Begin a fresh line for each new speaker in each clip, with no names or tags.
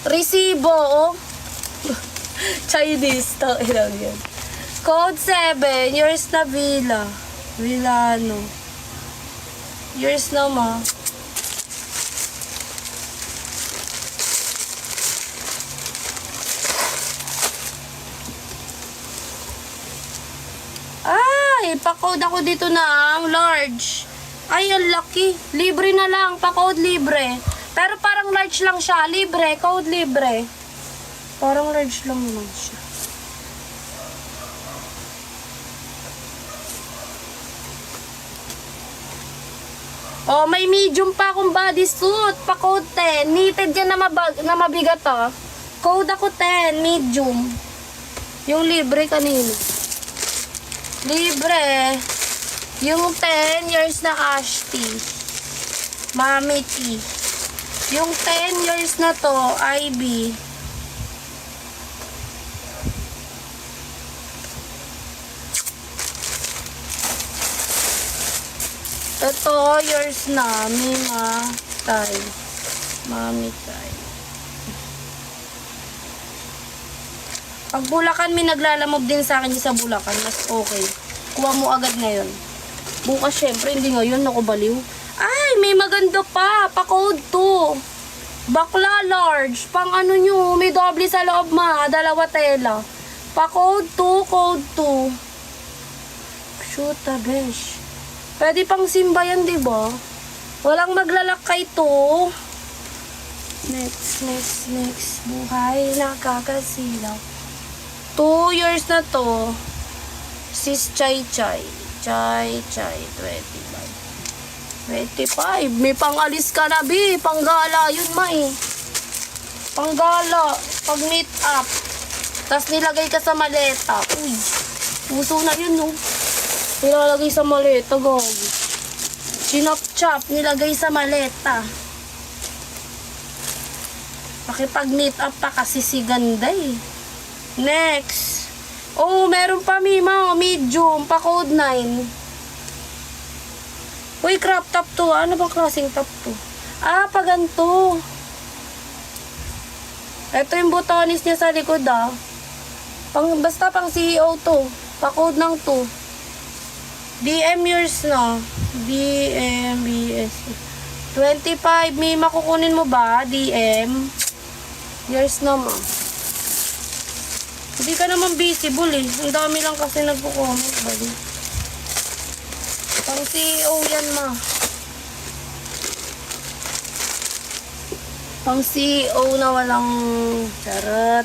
Resibo, oh. Chinese, ilang yan. Code 7, yours na Villa. Villano. Yours na ma. Ay, pa-code ako dito ng large. Ay, ang laki. Libre na lang. Pa-code libre. Pero parang large lang siya. Libre. Code libre. Parang large lang naman siya. Oh, may medium pa akong bodysuit. Pa-code 10. Knitted yan na mabigat, ah. Code ako 10. Medium. Yung libre kanina. Libre. Yung 10 years na Ash tea. Mami tea. Yung 10 years na to, IB. Ito, yours na. Mima Tay. Mami Tay. Pag Bulacan, may naglalamob din sa akin sa Bulacan. Mas okay. Kuha mo agad ngayon. Bukas, syempre, hindi ngayon. Naku, baliw. Ay, may maganda pa. Pa-code 2. Bakla large. Pang ano nyo, may doble sa loob ma. Dalawa tela. Pa-code 2, code 2. Shoot, besh. Pwede pang simba yan, diba? Walang maglalakay to. Next. Buhay nakakasilaw. 2 years na to. Sis Chay Chay. Chay 25. May pangalis ka na, bi. Panggala yun, ma eh. Panggala. Pag meet up. Tapos nilagay ka sa maleta. Uy. Puso na yun, no? Nilalagay sa maleta, gagi. Chinop-chop, nilagay sa maleta. Pakipag-meet up pa kasi si ganda eh. Next. Oh, meron pa Mima, medium, pa code 9. Uy, crop top to. Ano bang klaseng top to? Ah, pa ganito. Ito yung botonis niya sa likod, ah. Basta pang CEO to. Pa code ng 2. BM yours na. BM, BS. 25. May makukunin mo ba? DM. Yours naman. Hindi ka naman visible eh. Ang dami lang kasi nagpo-comment. Bali. Pang CEO yan ma. Pang CEO na walang charot.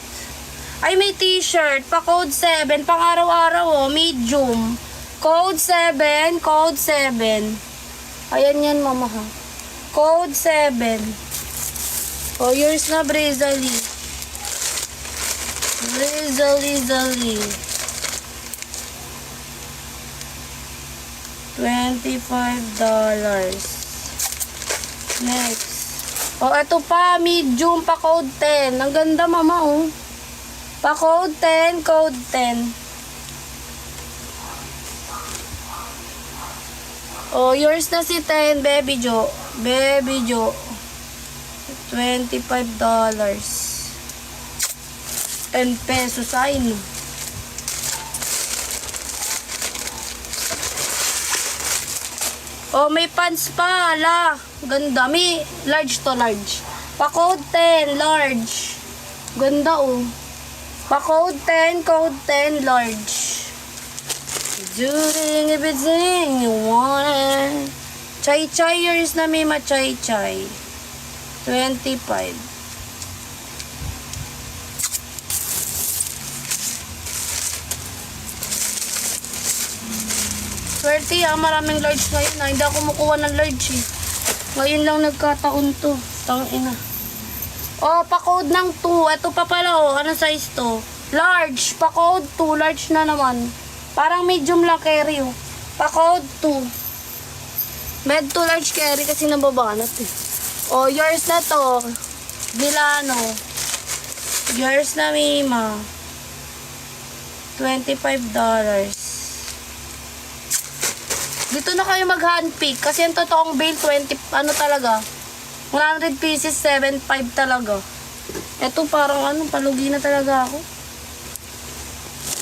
Ay, may t-shirt. Pa code 7. Pang araw-araw oh. Medium. Code 7, code 7. Ayan yan, mama ha. Code 7. Oh, yours na, Brizali. Brizali. $25. Next. Oh, ito pa, medium, pa code 10. Ang ganda, mama, oh. Pa code 10, code 10. Oh, yours na si 10, Baby Jo. Baby Jo. $25. 10 pesos ay no. Oh, may pants pa. Ala, ganda. May large to large. Pa-code 10, large. Ganda oh. Pa-code 10, code 10, large. Doing everything you want. Chay yours na may ma-chay. 25. Swerte maraming large ngayon na. Hindi ako kumukuha ng large eh. Ngayon lang nagkataon to. Tangina. Oh, pa-code ng 2. Ito pa pala oh. Anong size to? Large. Pa-code 2. Large na naman. Parang medium lang carry oh. Pa-code 2. Med to large carry kasi nababanat eh. Oh, yours na to. Milano. Yours na Mima. $25. Dito na kayo mag-handpick kasi ang totoong bail 20 ano talaga. 100 pieces 7.5 talaga. Ito parang ano, palugi na talaga ako.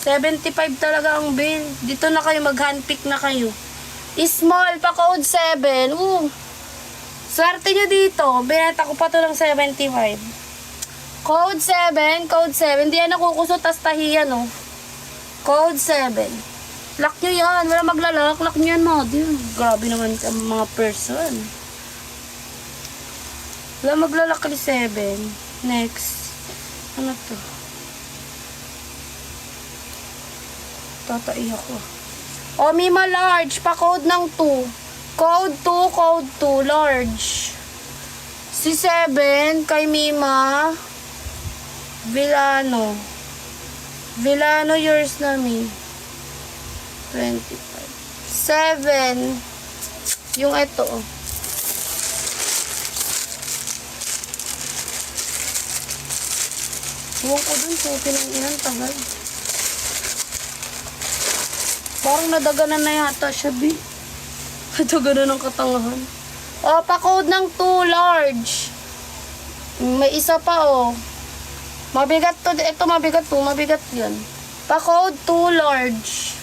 75 talaga ang bill. Dito na kayo, mag-handpick na kayo. Small, pa code 7. Swerte nyo dito. Binenta ko pa to ng 75. Code 7, code 7. Di yan nakukusot, tas tahiyan, oh. Code 7. Lock nyo yan. Wala maglalak. Lock nyo yan, mga din. Grabe naman ang mga person. Wala maglalak ni 7. Next. Ano to? Tatai ako. O, Mima large. Pa-code ng 2. Code 2, code 2. Large. Si 7 kay Mima Villano. Villano, yours na, Mi. 25. 7. Yung ito, oh. Huwag ko dun, so pinang tagal. Parang nadaganan na yata siya, Bi. Nadaganan ng katangahan. O, pa-code ng 2 large. May isa pa, oh. Mabigat to. Ito mabigat to. Mabigat yan. Pa-code 2 large.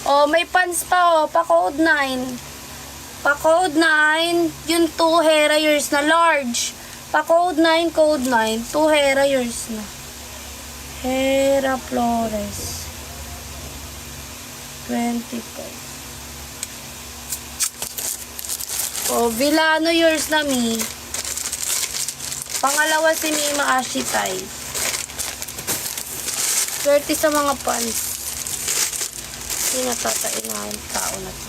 Oh, may pants pa, oh. Pa-code 9. Pa-code 9. Yung 2 hair yours na large. Pa-code 9, code 9. 2 hair yours na. Hera Flores. 25. Oh, Villano yours na, Mi. Pangalawa si Mima Ashitay. 30 sa mga pants. Hindi natatain nga yung tao na to.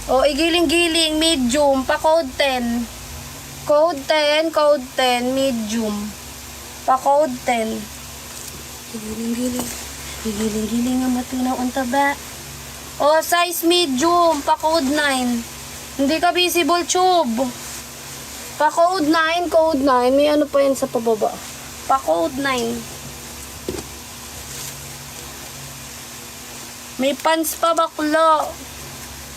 O, igiling-giling, medium, pa code 10. Code 10, code 10, medium. Pa code 10. Igiling-giling. Igiling-giling ang matunaw ang taba. O, size medium, pa code 9. Hindi ka visible, tube. Pa code 9, code 9. May ano pa yan sa pababa. Pa code 9. May pants pa, baklo.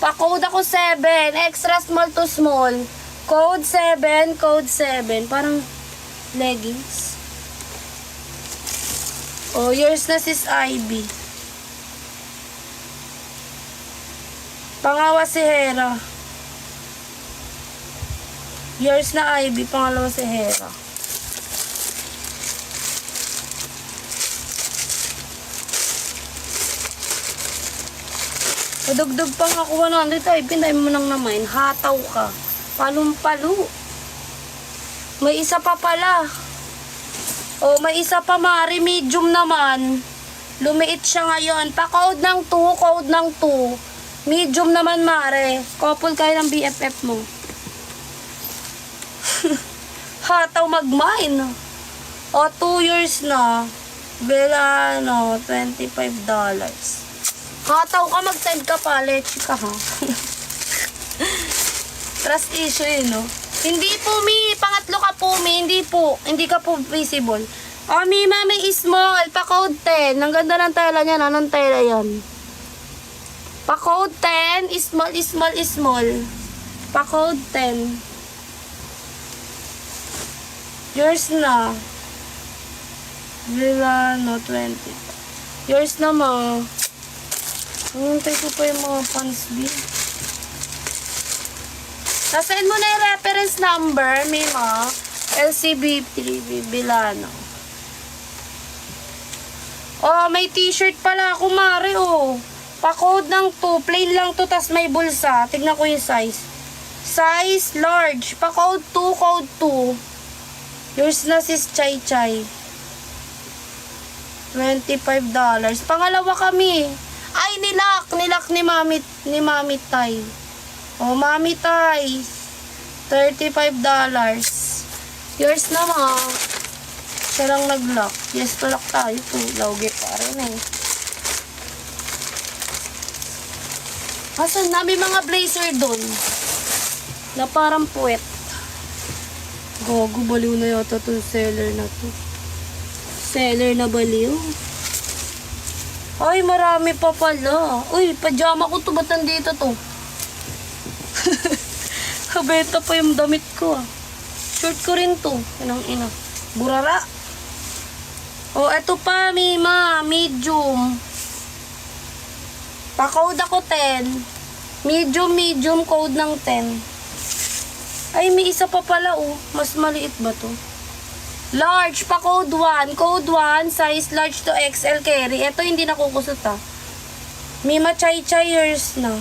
Pa-code ako 7. Extra small to small. Code 7. Code 7. Parang leggings. Oh, yours na sis Ivy. Pangawa si Hera. Yours na Ivy. Pangalawa si Hera. Padugdog pang ako 100 ay pinay mo nang naman. Hataw ka. Palong-palo. May isa pa pala. O, may isa pa, Mari. Medium naman. Lumiit siya ngayon. Pa-code ng 2. Code ng 2. Medium naman, Mari. Couple kayo ng BFF mo. Hataw mag-mine. O, 2 years na. Villano, $25. Hataw ka, mag-send ka pa, leche ka, ha? Trust issue yun, no? Hindi po, Mi. Pangatlo ka po, Mi. Hindi po. Hindi ka po visible. Oh, Mi, may small. Pa-code 10. Ang ganda ng tela niya. Anong tela yan? Pa-code 10. Small, small, small. Pa-code 10. Yours na. Villano, 20. Yours na, Ma. Hintay ko pa yung mga pants, B. Nasend mo na yung reference number, Mima. LCB3 Villano. Oh, may t-shirt pala ako, Mari, oh. Pa-code ng 2. Plain lang to, tas may bulsa. Tignan ko yung size. Size large. Pa-code 2, code 2. Yours na sis Chay Chay. $25. Pangalawa kami. Ay, nilak ni Mami Tay. Oh, Mami Tay. $35. Yours na, Ma. Siya lang nag-lock. Yes, to lock tayo. Lawgi pa rin, eh. Asan na? May mga blazer dun. Na parang puwet. Gogo, baliw na yata itong seller na to. Seller na baliw. Ay, marami pa pala. Uy, pajama ko to. Ba't nandito to? Kabeta pa yung damit ko ah. Short ko rin to. Inang ina. Burara. Oh, eto pa, Mima. Medium. Pa-code ako 10. Medium code ng 10. Ay, may isa pa pala oh. Mas maliit ba to? Large, pa code 1. Code 1, size large to XL carry. Ito hindi nakukusot ah. Mima Chai Chai years na.